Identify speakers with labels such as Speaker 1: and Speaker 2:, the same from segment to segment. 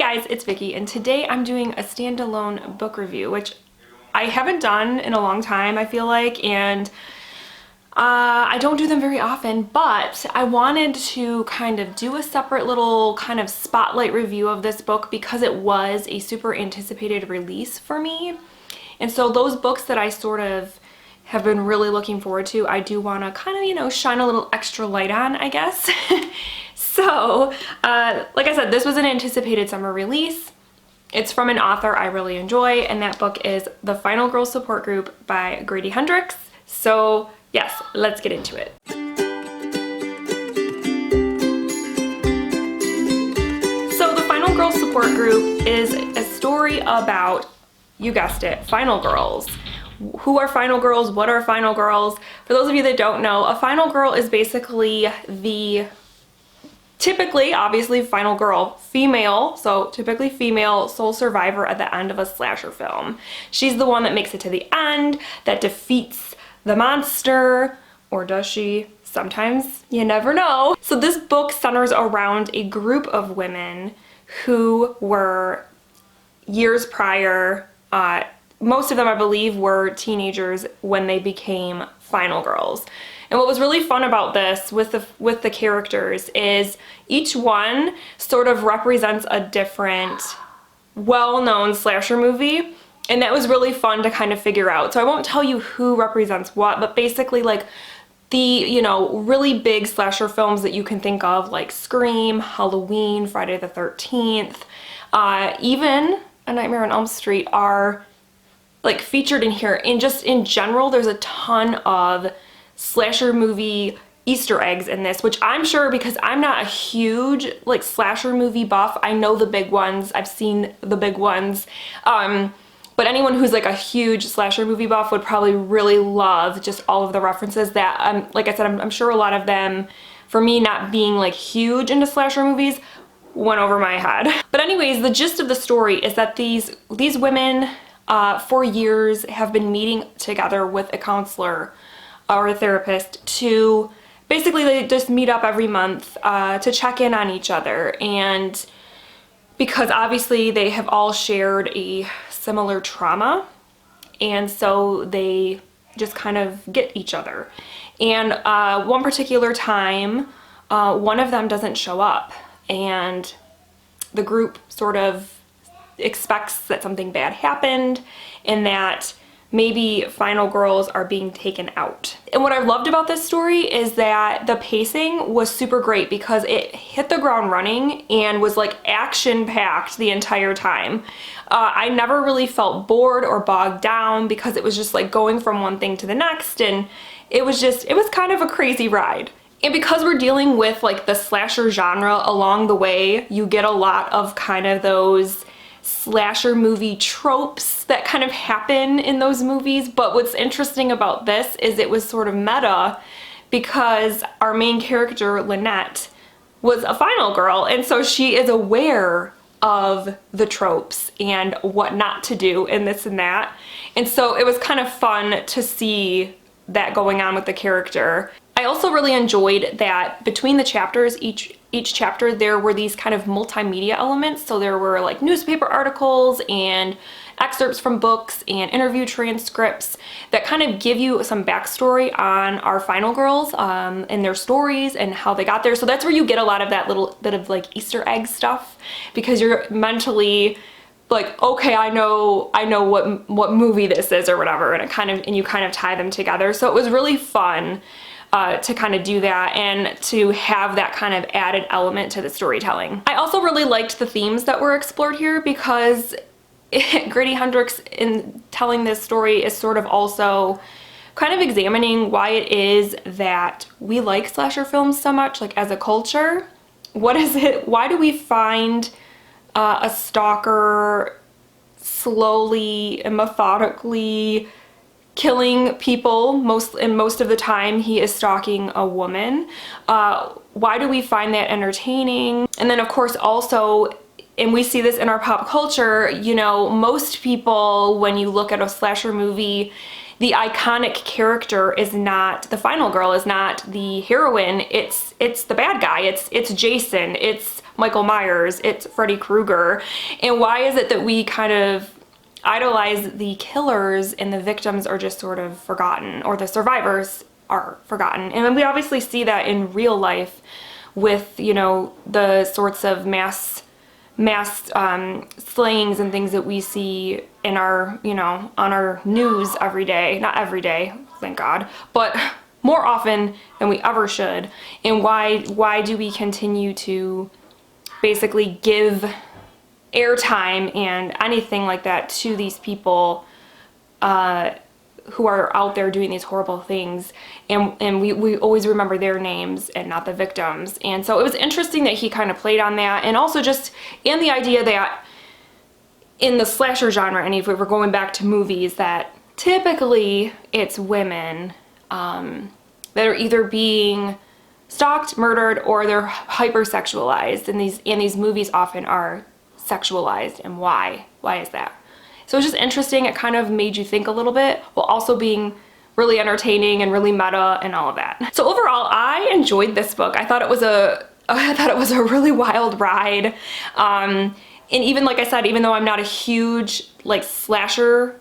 Speaker 1: guys, it's Vicky, and today I'm doing a standalone book review, which I haven't done in a long time, I feel like, and I don't do them very often, but I wanted to kind of do a separate little kind of spotlight review of this book because it was a super anticipated release for me. And so those books that I sort of have been really looking forward to, I do want to kind of, you know, shine a little extra light on, I guess. So, like I said, this was an anticipated summer release. It's from an author I really enjoy, and that book is The Final Girl Support Group by Grady Hendrix. So, yes, let's get into it. So, The Final Girl Support Group is a story about, you guessed it, final girls. Who are final girls? What are final girls? For those of you that don't know, a final girl is basically the typically, obviously, final girl, female, so typically female sole survivor at the end of a slasher film. She's the one that makes it to the end, that defeats the monster, or does she? Sometimes, you never know. So this book centers around a group of women who were years prior, most of them, I believe, were teenagers when they became final girls. And what was really fun about this with the characters is each one sort of represents a different well-known slasher movie, and that was really fun to kind of figure out. So I won't tell you who represents what, but basically like the, you know, really big slasher films that you can think of, like Scream, Halloween, Friday the 13th, even A Nightmare on Elm Street are like featured in here. And just in general, there's a ton of slasher movie Easter eggs in this, which I'm sure, because I'm not a huge like slasher movie buff, I know the big ones, I've seen the big ones, but anyone who's like a huge slasher movie buff would probably really love just all of the references that, like I said, I'm sure a lot of them, for me not being like huge into slasher movies, went over my head. But anyways, the gist of the story is that these women for years have been meeting together with a counselor or a therapist to basically they just meet up every month to check in on each other, and because obviously they have all shared a similar trauma, and so they just kind of get each other. And one particular time, one of them doesn't show up, and the group sort of expects that something bad happened and that maybe final girls are being taken out. And what I loved about this story is that the pacing was super great because it hit the ground running and was like action-packed the entire time. I never really felt bored or bogged down because it was just like going from one thing to the next, and it was kind of a crazy ride. And because we're dealing with like the slasher genre along the way, you get a lot of kind of those slasher movie tropes that kind of happen in those movies. But what's interesting about this is it was sort of meta because our main character, Lynette, was a final girl, and so she is aware of the tropes and what not to do and this and that. And so it was kind of fun to see that going on with the character. I also really enjoyed that between the chapters, each chapter, there were these kind of multimedia elements. So there were like newspaper articles and excerpts from books and interview transcripts that kind of give you some backstory on our final girls and their stories and how they got there. So that's where you get a lot of that little bit of like Easter egg stuff, because you're mentally like, okay, I know what movie this is or whatever, and you kind of tie them together. So it was really fun to kind of do that and to have that kind of added element to the storytelling. I also really liked the themes that were explored here because Grady Hendrix, in telling this story, is sort of also kind of examining why it is that we like slasher films so much, like as a culture. What is it? Why do we find a stalker slowly and methodically killing people? Most of the time he is stalking a woman. Why do we find that entertaining? And then of course also, and we see this in our pop culture, you know, most people, when you look at a slasher movie, the iconic character is not the final girl, is not the heroine, it's the bad guy, it's Jason, it's Michael Myers, it's Freddy Krueger. And why is it that we kind of idolize the killers and the victims are just sort of forgotten, or the survivors are forgotten? And we obviously see that in real life with, you know, the sorts of mass slayings and things that we see in our, you know, on our news every day. Not every day, thank God, but more often than we ever should. And why do we continue to basically give airtime and anything like that to these people who are out there doing these horrible things, and we always remember their names and not the victims? And so it was interesting that he kind of played on that, and also just in the idea that in the slasher genre, and if we were going back to movies, that typically it's women that are either being stalked, murdered, or they're hypersexualized, and these movies often are sexualized. And why is that? So it's just interesting. It kind of made you think a little bit, while also being really entertaining and really meta and all of that. So overall, I enjoyed this book. I thought it was a really wild ride. And even, like I said, even though I'm not a huge like slasher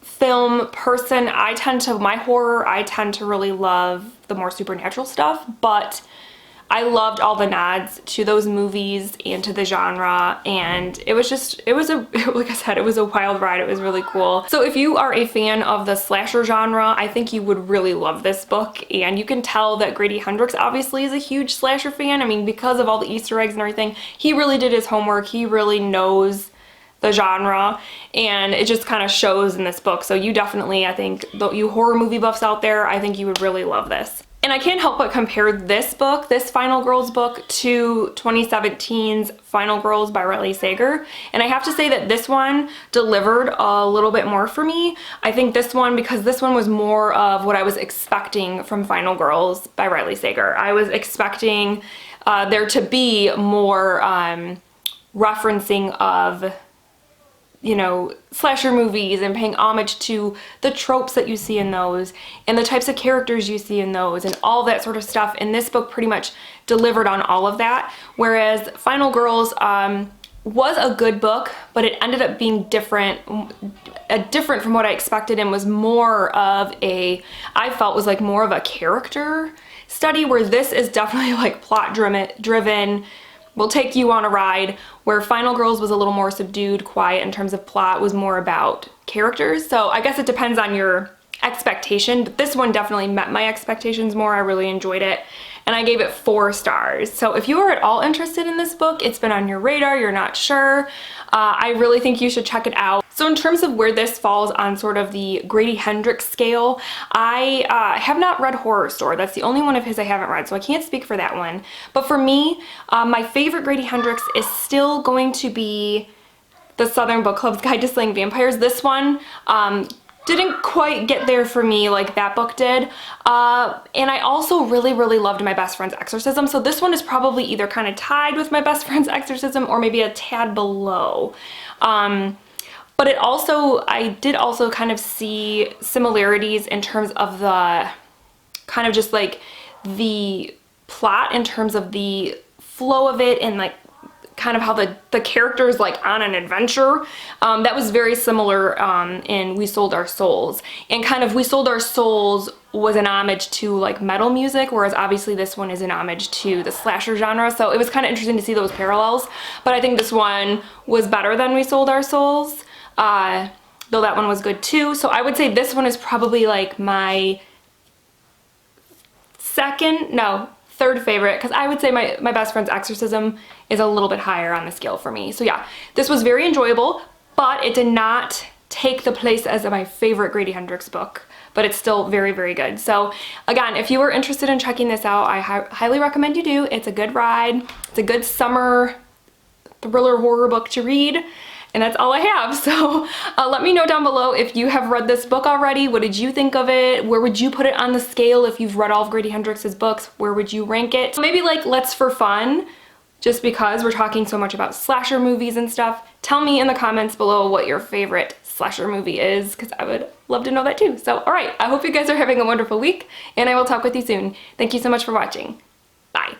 Speaker 1: film person, my horror, I tend to really love the more supernatural stuff, but I loved all the nods to those movies and to the genre, and it was like I said, it was a wild ride. It was really cool. So if you are a fan of the slasher genre, I think you would really love this book. And you can tell that Grady Hendrix obviously is a huge slasher fan. I mean, because of all the Easter eggs and everything, he really did his homework. He really knows the genre, and it just kind of shows in this book. So you definitely, I think, you horror movie buffs out there, I think you would really love this. And I can't help but compare this book, this Final Girls book, to 2017's Final Girls by Riley Sager. And I have to say that this one delivered a little bit more for me. I think this one, because this one was more of what I was expecting from Final Girls by Riley Sager. I was expecting there to be more referencing of, you know, slasher movies and paying homage to the tropes that you see in those and the types of characters you see in those and all that sort of stuff. And this book pretty much delivered on all of that. Whereas Final Girls was a good book, but it ended up being different from what I expected, and was more of I felt was like more of a character study, where this is definitely like plot driven, will take you on a ride, where Final Girls was a little more subdued, quiet in terms of plot, was more about characters. So I guess it depends on your expectation, but this one definitely met my expectations more. I really enjoyed it, and I gave it 4 stars. So if you are at all interested in this book, it's been on your radar, you're not sure, I really think you should check it out. So in terms of where this falls on sort of the Grady Hendrix scale, I have not read Horror Store. That's the only one of his I haven't read, so I can't speak for that one. But for me, my favorite Grady Hendrix is still going to be the Southern Book Club's Guide to Slaying Vampires. This one didn't quite get there for me like that book did. And I also really, really loved My Best Friend's Exorcism. So this one is probably either kind of tied with My Best Friend's Exorcism or maybe a tad below. But I did also kind of see similarities in terms of the kind of just like the plot, in terms of the flow of it, and like kind of how the characters like on an adventure. That was very similar in We Sold Our Souls. And kind of We Sold Our Souls was an homage to like metal music, whereas obviously this one is an homage to the slasher genre. So it was kind of interesting to see those parallels. But I think this one was better than We Sold Our Souls, though that one was good too. So I would say this one is probably like my third favorite, because I would say my Best Friend's Exorcism is a little bit higher on the scale for me. So yeah, this was very enjoyable, but it did not take the place as my favorite Grady Hendrix book, but it's still very, very good. So again, if you are interested in checking this out, I highly recommend you do. It's a good ride. It's a good summer thriller horror book to read. And that's all I have. So let me know down below if you have read this book already. What did you think of it? Where would you put it on the scale if you've read all of Grady Hendrix's books? Where would you rank it? Maybe like Let's For Fun, just because we're talking so much about slasher movies and stuff. Tell me in the comments below what your favorite slasher movie is, because I would love to know that too. So all right, I hope you guys are having a wonderful week, and I will talk with you soon. Thank you so much for watching. Bye.